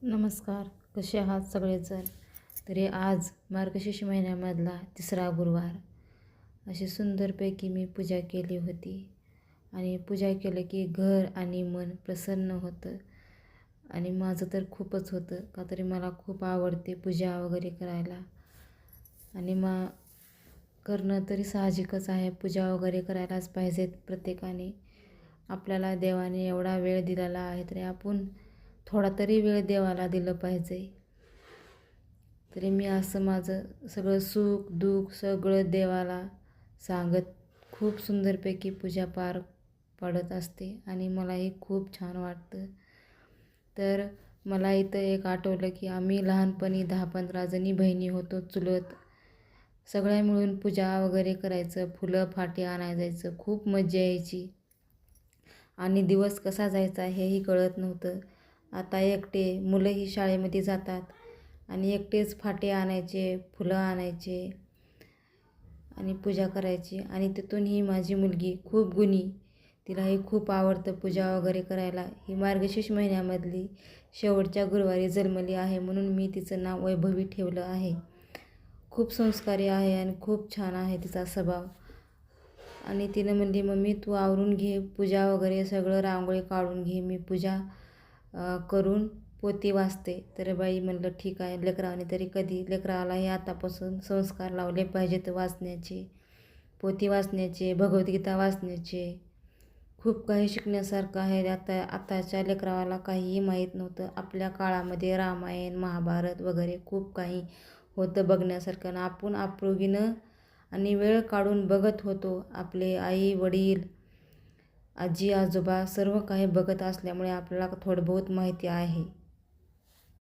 नमस्कार. कसे आहात सगळेजण? तरी आज मार्गशीर्ष महिन्यामधला तिसरा गुरुवार. अशी सुंदरपैकी मी पूजा केली होती आणि पूजा केलं की घर आणि मन प्रसन्न होतं. आणि माझं तर खूपच होतं, का तरी मला खूप आवडते पूजा वगैरे करायला. आणि करणं तरी साहजिकच आहे. पूजा वगैरे करायलाच पाहिजेत प्रत्येकाने. आपल्याला देवाने एवढा वेळ दिलेला आहे, तरी आपण थोडा तरी वेळ देवाला दिलं पाहिजे. तरी मी असं माझं सगळं सुख दुःख सगळं देवाला सांगत खूप सुंदरपैकी पूजा पार पाडत असते आणि मलाही खूप छान वाटतं. तर मला इथं एक आठवलं की आम्ही लहानपणी 10-15 जणी बहिणी होतो चुलत. सगळ्या मिळून पूजा वगैरे करायचं, फुलं फाटे आणायला जायचं, खूप मजा यायची आणि दिवस कसा जायचा हेही कळत नव्हतं. आता एकटे मुलंही शाळेमध्ये जातात आणि एकटेच फाटे आणायचे, फुलं आणायचे आणि पूजा करायची. आणि तिथून ही माझी मुलगी खूप गुणी, तिलाही खूप आवडतं पूजा वगैरे करायला. ही मार्गशीर्ष महिन्यामधली शेवटच्या गुरुवारी जन्मली आहे, म्हणून मी तिचं नाव वैभवी ठेवलं आहे. खूप संस्कारी आहे आणि खूप छान आहे तिचा स्वभाव. आणि तिनं म्हणली, मम्मी तू आवरून घे, पूजा वगैरे सगळं रांगोळी काढून घे, मी पूजा करून पोथी वाचते. तर बाई म्हणलं ठीक आहे. लेकराने तरी कधी लेकरालाही आतापासून संस्कार लावले पाहिजेत वाचण्याचे, पोथी वाचण्याचे, भगवद्गीता वाचण्याचे. खूप काही शिकण्यासारखं आहे. आताच्या लेकराला काहीही माहीत नव्हतं. आपल्या काळामध्ये रामायण महाभारत वगैरे खूप काही होतं बघण्यासारखं आणि आपण आपुलकीनं आणि वेळ काढून बघत होतो. आपले आई वडील आजी आजोबा सर्व काही बघत असल्यामुळे आपल्याला थोडं बहुत माहिती आहे.